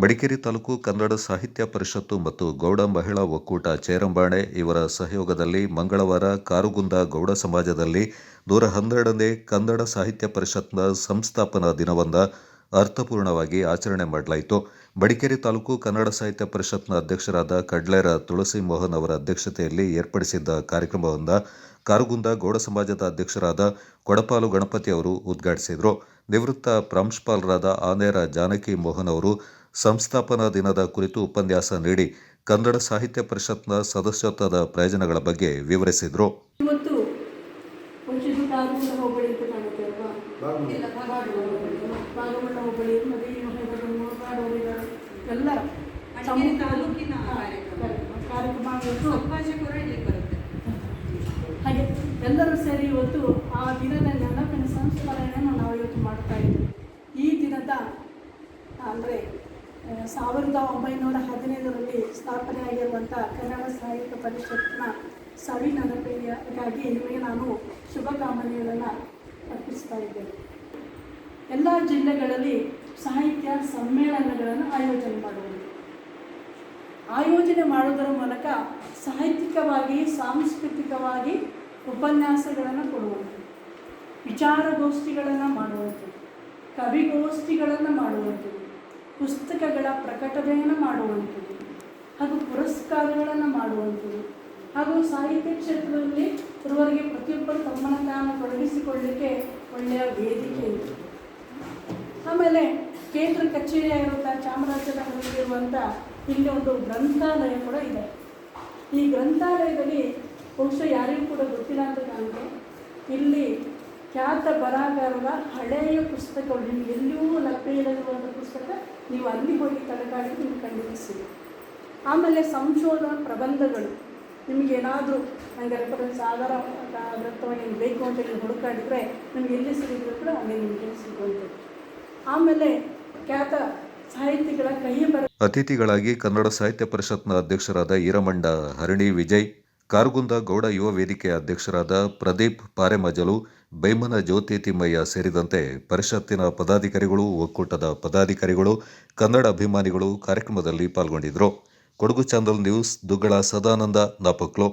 ಮಡಿಕೇರಿ ತಾಲೂಕು ಕನ್ನಡ ಸಾಹಿತ್ಯ ಪರಿಷತ್ತು ಮತ್ತು ಗೌಡ ಮಹಿಳಾ ಒಕ್ಕೂಟ ಚೇರಂಬಾಣೆ ಇವರ ಸಹಯೋಗದಲ್ಲಿ ಮಂಗಳವಾರ ಕಾರುಗುಂದ ಗೌಡ ಸಮಾಜದಲ್ಲಿ 112ನೇ ಕನ್ನಡ ಸಾಹಿತ್ಯ ಪರಿಷತ್ನ ಸಂಸ್ಥಾಪನಾ ದಿನವನ್ನು ಅರ್ಥಪೂರ್ಣವಾಗಿ ಆಚರಣೆ ಮಾಡಲಾಯಿತು. ಮಡಿಕೇರಿ ತಾಲೂಕು ಕನ್ನಡ ಸಾಹಿತ್ಯ ಪರಿಷತ್ನ ಅಧ್ಯಕ್ಷರಾದ ಕಡ್ಲೇರ ತುಳಸಿ ಮೋಹನ್ ಅವರ ಅಧ್ಯಕ್ಷತೆಯಲ್ಲಿ ಏರ್ಪಡಿಸಿದ್ದ ಕಾರ್ಯಕ್ರಮವನ್ನು ಕಾರುಗುಂದ ಗೌಡ ಸಮಾಜದ ಅಧ್ಯಕ್ಷರಾದ ಕೊಡಪಾಲು ಗಣಪತಿ ಅವರು ಉದ್ಘಾಟಿಸಿದರು. ನಿವೃತ್ತ ಪ್ರಾಂಶುಪಾಲರಾದ ಆನೇರ ಜಾನಕಿ ಮೋಹನ್ ಅವರು ಸಂಸ್ಥಾಪನಾ ದಿನದ ಕುರಿತು ಉಪನ್ಯಾಸ ನೀಡಿ ಕನ್ನಡ ಸಾಹಿತ್ಯ ಪರಿಷತ್ನ ಸದಸ್ಯತ್ವದ ಪ್ರಯೋಜನಗಳ ಬಗ್ಗೆ ವಿವರಿಸಿದರು. ಹಾಗೆ ಎಲ್ಲರೂ ಸೇರಿ ಇವತ್ತು ಆ ದಿನದ ನೆನಪಿನ ಸಂಸ್ಮರಣೆಯನ್ನು ನಾವು ಇವತ್ತು ಮಾಡ್ತಾ ಇದ್ದೀವಿ. ಈ ದಿನದ ಅಂದರೆ 1915ರಲ್ಲಿ ಸ್ಥಾಪನೆಯಾಗಿರುವಂಥ ಕನ್ನಡ ಸಾಹಿತ್ಯ ಪರಿಷತ್ನ ಸವಿ ನೆನಪಿಗಾಗಿ ನಿಮಗೆ ನಾನು ಶುಭಕಾಮನೆಗಳನ್ನು ಅರ್ಪಿಸ್ತಾ ಇದ್ದೇನೆ. ಎಲ್ಲ ಜಿಲ್ಲೆಗಳಲ್ಲಿ ಸಾಹಿತ್ಯ ಸಮ್ಮೇಳನಗಳನ್ನು ಆಯೋಜನೆ ಮಾಡುವುದರ ಮೂಲಕ ಸಾಹಿತ್ಯಿಕವಾಗಿ ಸಾಂಸ್ಕೃತಿಕವಾಗಿ ಉಪನ್ಯಾಸಗಳನ್ನು ಕೊಡುವಂಥದ್ದು, ವಿಚಾರಗೋಷ್ಠಿಗಳನ್ನು ಮಾಡುವಂಥದ್ದು, ಕವಿಗೋಷ್ಠಿಗಳನ್ನು ಮಾಡುವಂಥದ್ದು, ಪುಸ್ತಕಗಳ ಪ್ರಕಟಣೆಯನ್ನು ಮಾಡುವಂಥದ್ದು ಹಾಗೂ ಪುರಸ್ಕಾರಗಳನ್ನು ಮಾಡುವಂಥದ್ದು ಹಾಗೂ ಸಾಹಿತ್ಯ ಕ್ಷೇತ್ರದಲ್ಲಿ ಇರುವವರಿಗೆ ಪ್ರತಿಯೊಬ್ಬರು ತಮ್ಮನ್ನು ತಾನು ತೊಡಗಿಸಿಕೊಳ್ಳಲಿಕ್ಕೆ ಒಳ್ಳೆಯ ವೇದಿಕೆ ಇದೆ. ಆಮೇಲೆ ಕೇಂದ್ರ ಕಚೇರಿಯಾಗಿರುವಂಥ ಚಾಮರಾಜನಗರದಲ್ಲಿರುವಂಥ ಇಲ್ಲಿ ಒಂದು ಗ್ರಂಥಾಲಯ ಕೂಡ ಇದೆ. ಈ ಗ್ರಂಥಾಲಯದಲ್ಲಿ ಬಹುಶಃ ಯಾರಿಗೂ ಕೂಡ ಗೊತ್ತಿಲ್ಲ ಅಂತ ಕಾಣುತ್ತೆ, ಇಲ್ಲಿ ಖ್ಯಾತ ಬರಹಗಾರರ ಹಳೆಯ ಪುಸ್ತಕಗಳು ನಿಮಗೆ ಎಲ್ಲಿಯೂ ಲಭ್ಯ ಇರಲಿರುವಂಥ ಪುಸ್ತಕ ನೀವು ಅಲ್ಲಿ ಹೋಗಿ ತಡಕಾಡಿ ನಿಮ್ಗೆ ಖಂಡಿತ ಸಿಗುತ್ತೆ. ಆಮೇಲೆ ಸಂಶೋಧನಾ ಪ್ರಬಂಧಗಳು ನಿಮಗೇನಾದರೂ ನನಗೆ ರೆಫರೆನ್ಸ್ ಆಧಾರ ಗ್ರಂಥವಾಗಿ ಬೇಕು ಅಂತ ಹೇಳಿ ಹುಡುಕಾಡಿದರೆ ನಿಮ್ಗೆ ಎಲ್ಲಿ ಸಿಗಿದ್ರು ಕೂಡ ಅಲ್ಲಿ ನಿಮಗೆ ಸಿಗುವಂಥದ್ದು. ಆಮೇಲೆ ಖ್ಯಾತ ಸಾಹಿತಿಗಳ ಕೈಯ ಬರ ಅತಿಥಿಗಳಾಗಿ ಕನ್ನಡ ಸಾಹಿತ್ಯ ಪರಿಷತ್ನ ಅಧ್ಯಕ್ಷರಾದ ಈರಮಂಡ ಹರಣಿ ವಿಜಯ್, ಕಾರುಗುಂದ ಗೌಡ ಯುವ ವೇದಿಕೆಯ ಅಧ್ಯಕ್ಷರಾದ ಪ್ರದೀಪ್ ಪಾರೆಮಜಲು, ಬೈಮನ ಜ್ಯೋತಿ ತಿಮ್ಮಯ್ಯ ಸೇರಿದಂತೆ ಪರಿಷತ್ತಿನ ಪದಾಧಿಕಾರಿಗಳು, ಒಕ್ಕೂಟದ ಪದಾಧಿಕಾರಿಗಳು, ಕನ್ನಡ ಅಭಿಮಾನಿಗಳು ಕಾರ್ಯಕ್ರಮದಲ್ಲಿ ಪಾಲ್ಗೊಂಡಿದ್ದರು. Kodagu channel news, Duggala Sadananda, Napoklu.